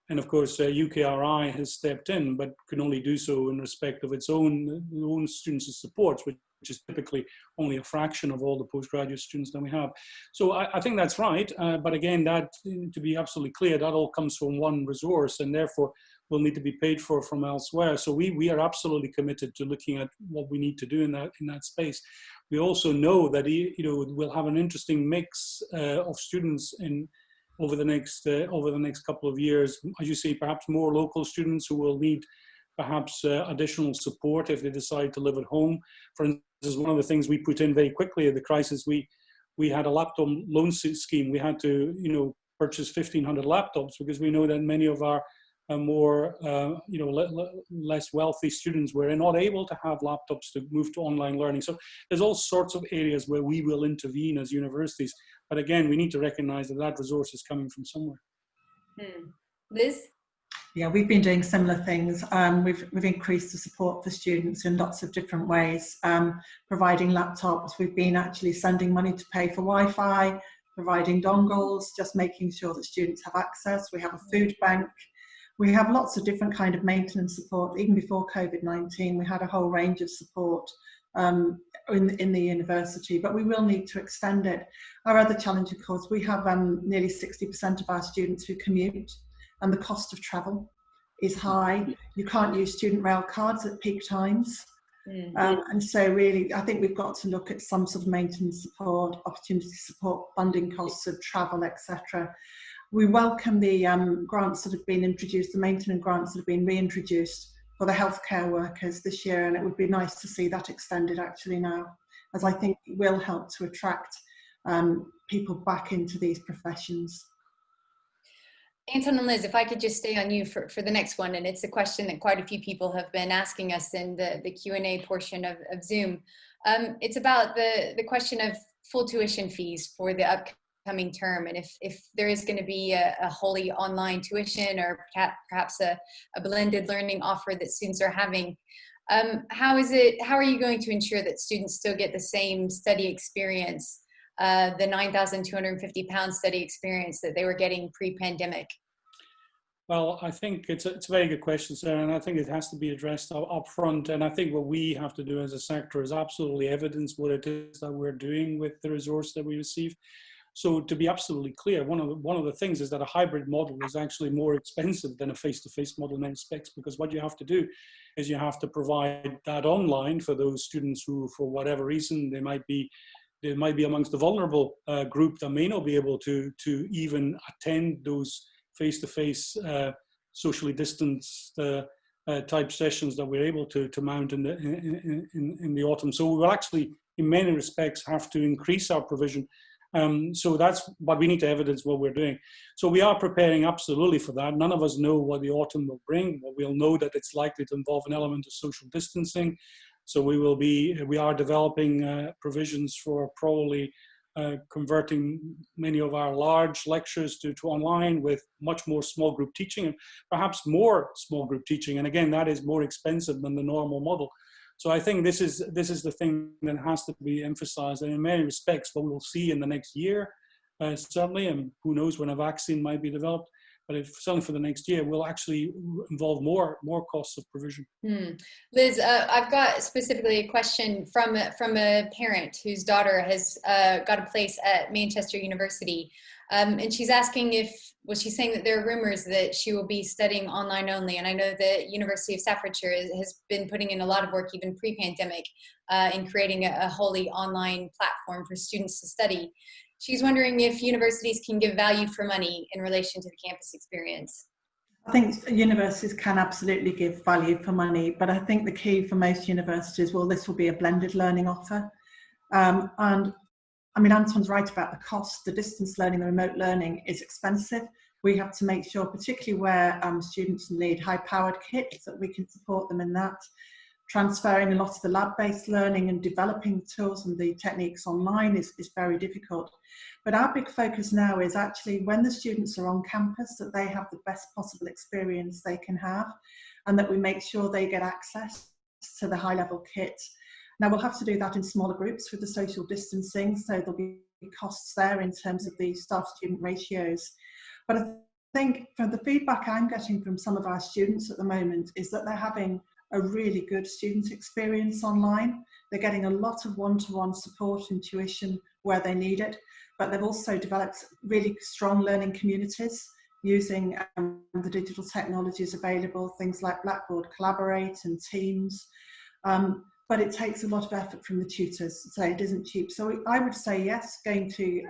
And of course, UKRI has stepped in, but can only do so in respect of its own students' supports, which is typically only a fraction of all the postgraduate students that we have. So I think that's right. But again, that, to be absolutely clear, that all comes from one resource, and therefore will need to be paid for from elsewhere. So we are absolutely committed to looking at what we need to do in that space. We also know that we'll have an interesting mix of students over the next couple of years. As you say, perhaps more local students who will need perhaps additional support if they decide to live at home. For instance, one of the things we put in very quickly at the crisis, we had a laptop loan scheme. We had to purchase 1,500 laptops, because we know that many of our more less wealthy students were not able to have laptops to move to online learning. So there's all sorts of areas where we will intervene as universities. But again, we need to recognize that resource is coming from somewhere. Liz? Yeah, we've been doing similar things. We've increased the support for students in lots of different ways, providing laptops. We've been actually sending money to pay for Wi-Fi, providing dongles, just making sure that students have access. We have a food bank. We have lots of different kind of maintenance support. Even before COVID-19, we had a whole range of support in the university, but we will need to extend it. Our other challenge, of course, we have nearly 60% of our students who commute, and the cost of travel is high. You can't use student rail cards at peak times. And so really, I think we've got to look at some sort of maintenance support, opportunity support, funding costs of travel, etc. We welcome the grants that have been introduced, the maintenance grants that have been reintroduced for the healthcare workers this year, and it would be nice to see that extended actually now, as I think it will help to attract people back into these professions. Anton and Liz, if I could just stay on you for the next one, and it's a question that quite a few people have been asking us in the Q&A portion of Zoom. It's about the question of full tuition fees for the upcoming term, and if there is going to be a wholly online tuition or perhaps a blended learning offer that students are having. How are you going to ensure that students still get the same study experience, the £9,250 study experience that they were getting pre-pandemic? Well, I think it's a very good question, Sarah, and I think it has to be addressed up front. And I think what we have to do as a sector is absolutely evidence what it is that we're doing with the resource that we receive. So to be absolutely clear, one of the things is that a hybrid model is actually more expensive than a face-to-face model in many respects, because what you have to do is you have to provide that online for those students who, for whatever reason, they might be amongst the vulnerable group that may not be able to even attend those face-to-face socially distanced type sessions that we're able to mount in the autumn. So we will actually, in many respects, have to increase our provision. So that's what we need to evidence what we're doing. So we are preparing absolutely for that. None of us know what the autumn will bring, but we'll know that it's likely to involve an element of social distancing. So we are developing provisions for probably converting many of our large lectures to online with much more small group teaching and perhaps more small group teaching. And again, that is more expensive than the normal model. So I think this is the thing that has to be emphasized. And in many respects, what we'll see in the next year, certainly, and who knows when a vaccine might be developed, but certainly for the next year, will actually involve more costs of provision. Liz, I've got specifically a question from a parent whose daughter has got a place at Manchester University. And she's asking she's saying that there are rumors that she will be studying online only. And I know the University of Staffordshire has been putting in a lot of work, even pre-pandemic, in creating a wholly online platform for students to study. She's wondering if universities can give value for money in relation to the campus experience. I think universities can absolutely give value for money, but I think the key for most universities, well, this will be a blended learning offer. And I mean, Anton's right about the cost. The distance learning, the remote learning is expensive. We have to make sure, particularly where students need high-powered kits, that we can support them in that. Transferring a lot of the lab-based learning and developing tools and the techniques online is very difficult. But our big focus now is actually when the students are on campus, that they have the best possible experience they can have, and that we make sure they get access to the high-level kit. Now, we'll have to do that in smaller groups with the social distancing, so there'll be costs there in terms of the staff-student ratios. But I think from the feedback I'm getting from some of our students at the moment is that they're having a really good student experience online. They're getting a lot of one-to-one support and tuition where they need it, but they've also developed really strong learning communities using the digital technologies available, things like Blackboard Collaborate and Teams. But it takes a lot of effort from the tutors, so it isn't cheap. So I would say yes, going to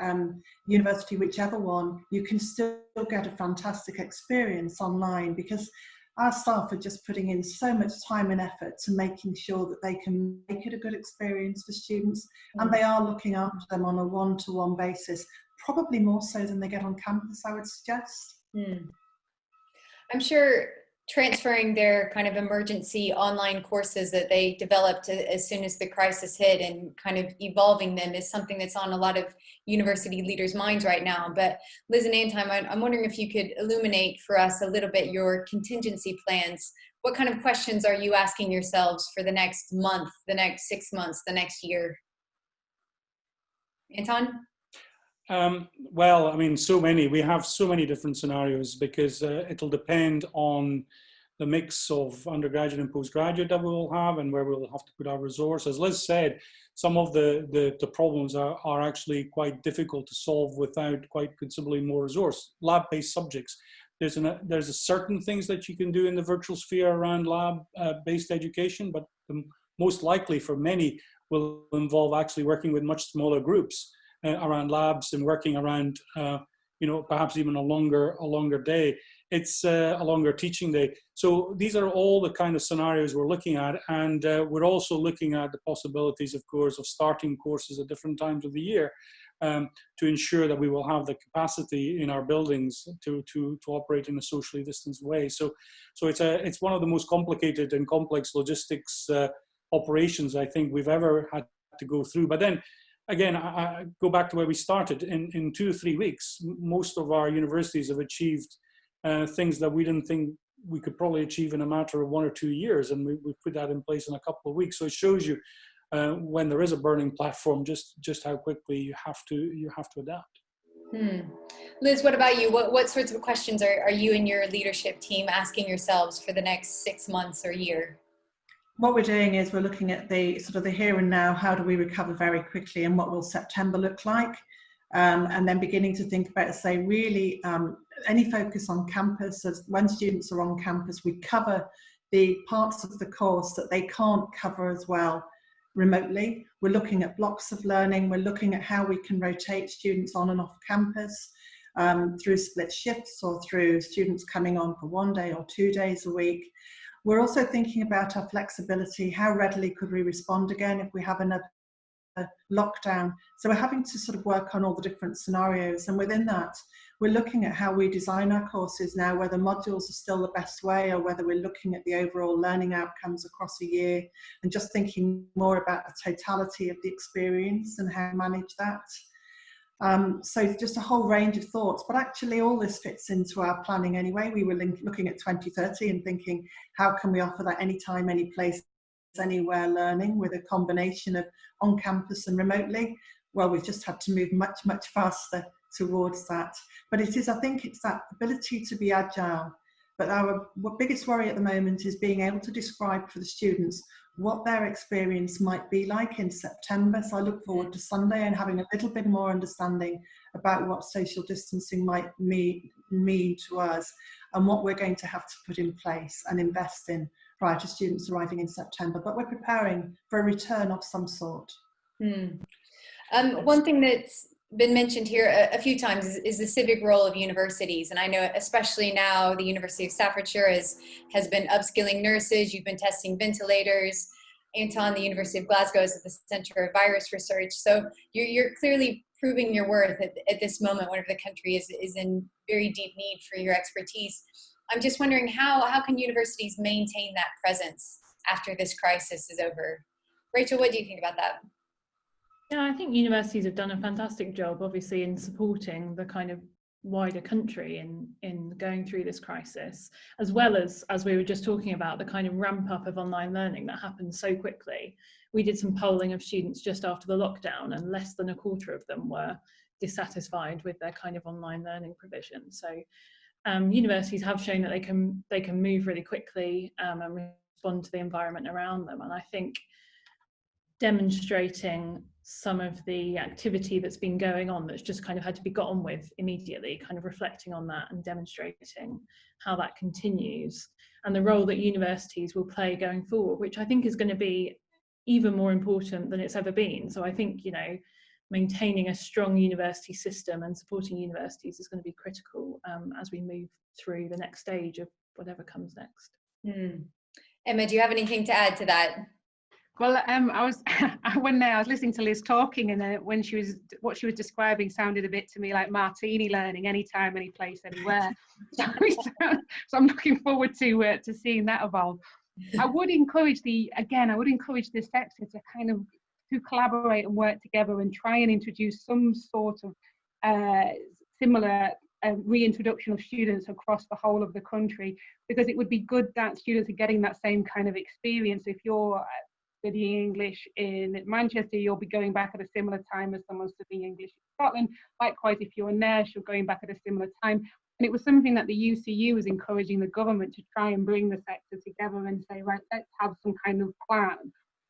university, whichever one, you can still get a fantastic experience online, because our staff are just putting in so much time and effort to making sure that they can make it a good experience for students, and they are looking after them on a one-to-one basis, probably more so than they get on campus, I would suggest. I'm sure transferring their kind of emergency online courses that they developed as soon as the crisis hit and kind of evolving them is something that's on a lot of university leaders' minds right now. But Liz and Anton, I'm wondering if you could illuminate for us a little bit your contingency plans. What kind of questions are you asking yourselves for the next month, the next 6 months, the next year? Anton? Well, I mean, so many. We have so many different scenarios, because it'll depend on the mix of undergraduate and postgraduate that we will have and where we will have to put our resources. As Liz said, some of the problems are actually quite difficult to solve without quite considerably more resource. Lab-based subjects. There's a certain things that you can do in the virtual sphere around lab-based education, but most likely for many will involve actually working with much smaller groups around labs and working around, perhaps even a longer day. It's a longer teaching day. So these are all the kind of scenarios we're looking at. And we're also looking at the possibilities, of course, of starting courses at different times of the year to ensure that we will have the capacity in our buildings to operate in a socially distanced way. So it's one of the most complicated and complex logistics operations I think we've ever had to go through. But then again, I go back to where we started. In 2 or 3 weeks, most of our universities have achieved things that we didn't think we could probably achieve in a matter of 1 or 2 years, and we put that in place in a couple of weeks. So it shows you when there is a burning platform, just how quickly you have to adapt. Liz, what about you? What sorts of questions are you and your leadership team asking yourselves for the next 6 months or year? What we're doing is we're looking at the sort of the here and now. How do we recover very quickly, and what will September look like? And then beginning to think about, say, really any focus on campus. As when students are on campus, we cover the parts of the course that they can't cover as well remotely. We're looking at blocks of learning. We're looking at how we can rotate students on and off campus through split shifts or through students coming on for 1 day or 2 days a week. We're also thinking about our flexibility. How readily could we respond again if we have another lockdown? So we're having to sort of work on all the different scenarios, and within that we're looking at how we design our courses now, whether modules are still the best way or whether we're looking at the overall learning outcomes across a year, and just thinking more about the totality of the experience and how to manage that. So just a whole range of thoughts, but actually all this fits into our planning anyway. We were looking at 2030 and thinking, how can we offer that anytime, any place, anywhere learning with a combination of on campus and remotely? Well, we've just had to move much, much faster towards that. But I think it's that ability to be agile. But our biggest worry at the moment is being able to describe for the students what their experience might be like in September. So I look forward to Sunday and having a little bit more understanding about what social distancing might mean to us and what we're going to have to put in place and invest in prior to students arriving in September. But we're preparing for a return of some sort. One thing that's been mentioned here a few times is the civic role of universities. And I know especially now the University of Staffordshire has been upskilling nurses. You've been testing ventilators. Anton, the University of Glasgow, is at the Center of Virus Research. So you're clearly proving your worth at this moment whenever the country is in very deep need for your expertise. I'm just wondering how can universities maintain that presence after this crisis is over? Rachel, what do you think about that? Yeah, I think universities have done a fantastic job, obviously, in supporting the kind of wider country in going through this crisis, as well as we were just talking about, the kind of ramp up of online learning that happened so quickly. We did some polling of students just after the lockdown, and less than a quarter of them were dissatisfied with their kind of online learning provision. So universities have shown that they can move really quickly and respond to the environment around them. And I think demonstrating some of the activity that's been going on that's just kind of had to be got on with immediately, kind of reflecting on that and demonstrating how that continues and the role that universities will play going forward, which I think is going to be even more important than it's ever been. So I think, maintaining a strong university system and supporting universities is going to be critical as we move through the next stage of whatever comes next. Emma, do you have anything to add to that? Well, I was listening to Liz talking, and what she was describing sounded a bit to me like Martini learning, anytime, any place, anywhere. So I'm looking forward to seeing that evolve. I would encourage the sector to kind of to collaborate and work together and try and introduce some sort of similar reintroduction of students across the whole of the country, because it would be good that students are getting that same kind of experience. If you're studying English in Manchester, you'll be going back at a similar time as someone studying English in Scotland. Likewise, if you're a nurse, you're going back at a similar time. And it was something that the UCU was encouraging the government to try and bring the sector together and say, right, let's have some kind of plan.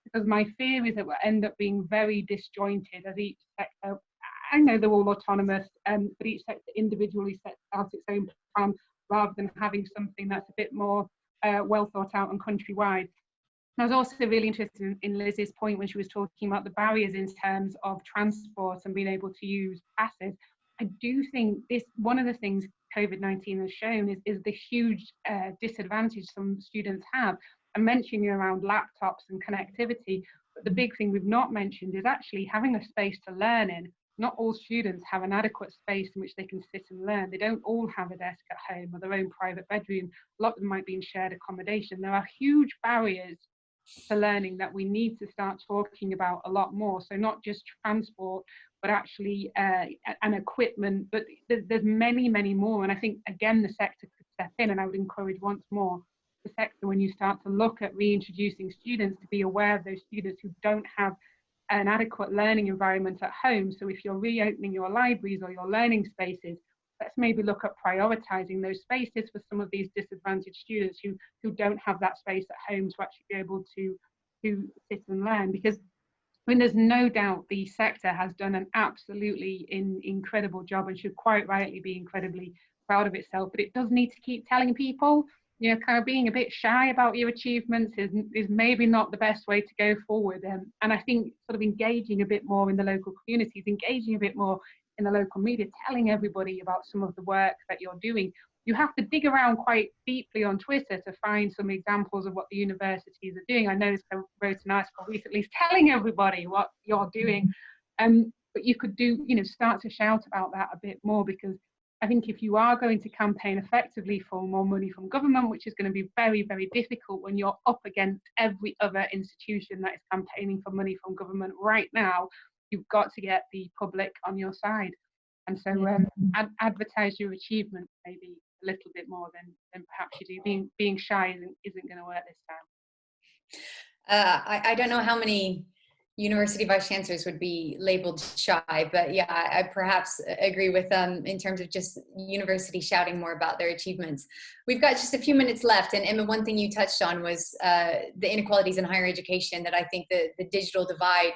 Because my fear is that we'll end up being very disjointed as each sector, I know they're all autonomous, but each sector individually sets out its own plan rather than having something that's a bit more well thought out and countrywide. I was also really interested in Liz's point when she was talking about the barriers in terms of transport and being able to use passes. I do think one of the things COVID-19 has shown is the huge disadvantage some students have. I'm mentioning around laptops and connectivity, but the big thing we've not mentioned is actually having a space to learn in. Not all students have an adequate space in which they can sit and learn. They don't all have a desk at home or their own private bedroom. A lot of them might be in shared accommodation. There are huge barriers to learning that we need to start talking about a lot more. So not just transport, but actually and equipment, but there's many, many more. And I think, again, the sector could step in, and I would encourage once more the sector, when you start to look at reintroducing students, to be aware of those students who don't have an adequate learning environment at home. So if you're reopening your libraries or your learning spaces, let's maybe look at prioritising those spaces for some of these disadvantaged students who don't have that space at home to actually be able to sit and learn. Because I mean, there's no doubt the sector has done an absolutely incredible job and should quite rightly be incredibly proud of itself, but it does need to keep telling people, you know, kind of being a bit shy about your achievements is maybe not the best way to go forward. And I think sort of engaging a bit more in the local communities, engaging a bit more in the local media, telling everybody about some of the work that you're doing. You have to dig around quite deeply on Twitter to find some examples of what the universities are doing. I noticed I wrote an article recently telling everybody what you're doing. But you could start to shout about that a bit more, because I think if you are going to campaign effectively for more money from government, which is going to be very, very difficult when you're up against every other institution that is campaigning for money from government right now, you've got to get the public on your side. And so advertise your achievements maybe a little bit more than perhaps you do. Being shy isn't going to work this time. I don't know how many university vice-chancellors would be labeled shy, but yeah, I perhaps agree with them in terms of just university shouting more about their achievements. We've got just a few minutes left, and Emma, one thing you touched on was the inequalities in higher education, that I think the digital divide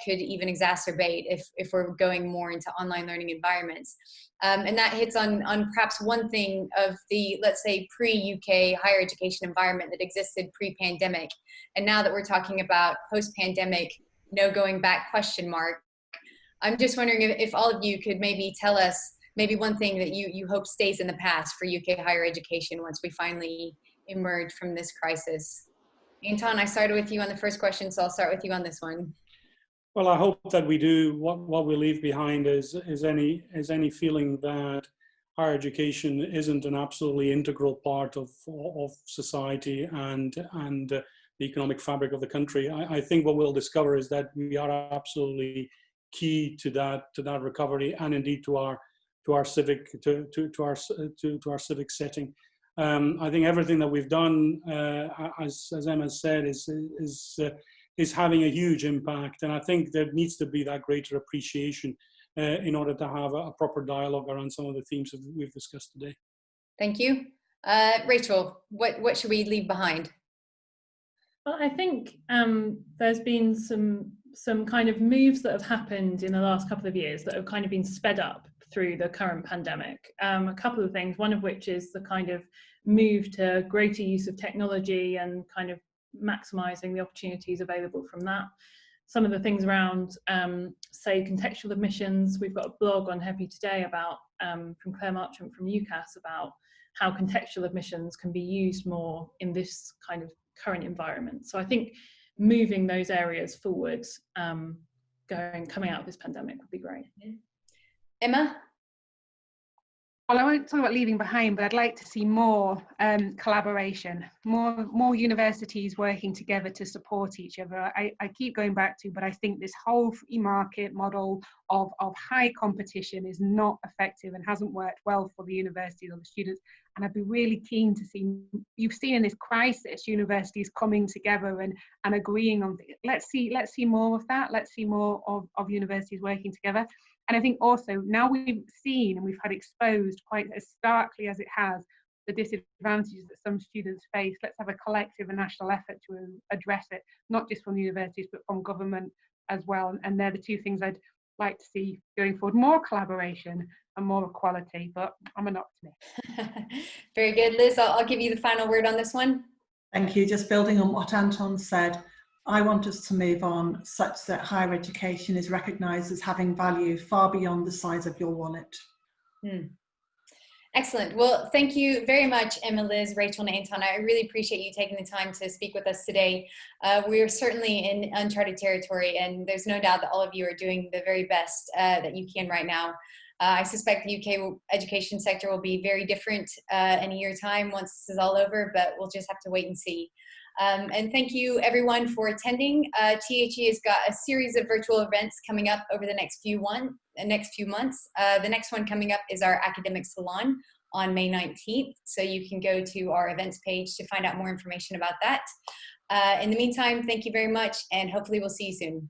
could even exacerbate if we're going more into online learning environments. And that hits on perhaps one thing of the, let's say, pre-UK higher education environment that existed pre-pandemic. And now that we're talking about post-pandemic, no going back ? I'm just wondering if all of you could maybe tell us maybe one thing that you hope stays in the past for UK higher education once we finally emerge from this crisis. Anton, I started with you on the first question, so I'll start with you on this one. Well, I hope that we do. What we leave behind is any feeling that higher education isn't an absolutely integral part of society and the economic fabric of the country. I think what we'll discover is that we are absolutely key to that recovery, and indeed to our civic civic setting. I think everything that we've done, as Emma said, is having a huge impact, and I think there needs to be that greater appreciation in order to have a proper dialogue around some of the themes that we've discussed today. Thank you. Rachel, what should we leave behind? Well, I think there's been some kind of moves that have happened in the last couple of years that have kind of been sped up through the current pandemic. A couple of things, one of which is the kind of move to greater use of technology and kind of maximising the opportunities available from that. Some of the things around, say, contextual admissions. We've got a blog on Happy Today about, from Claire Marchant from UCAS, about how contextual admissions can be used more in this kind of current environment. So I think moving those areas forward, coming out of this pandemic would be great. Emma? Well, I won't talk about leaving behind, but I'd like to see more collaboration, more universities working together to support each other. I keep going back to, but I think this whole free market model of high competition is not effective and hasn't worked well for the universities or the students. And I'd be really keen to see, you've seen in this crisis, universities coming together and agreeing on, let's see more of that. Let's see more of universities working together. And I think also now we've seen and we've had exposed quite as starkly as it has the disadvantages that some students face. Let's have a collective and national effort to address it, not just from universities, but from government as well. And they're the two things I'd like to see going forward: more collaboration and more equality. But I'm an optimist. Very good. Liz, I'll give you the final word on this one. Thank you. Just building on what Anton said, I want us to move on such that higher education is recognised as having value far beyond the size of your wallet. Excellent. Well, thank you very much, Emma, Liz, Rachel, and Anton. I really appreciate you taking the time to speak with us today. We are certainly in uncharted territory, and there's no doubt that all of you are doing the very best that you can right now. I suspect the UK education sector will be very different in a year's time once this is all over, but we'll just have to wait and see. And thank you everyone for attending. THE has got a series of virtual events coming up over the next few months. The next one coming up is our academic salon on May 19th. So you can go to our events page to find out more information about that. In the meantime, thank you very much, and hopefully we'll see you soon.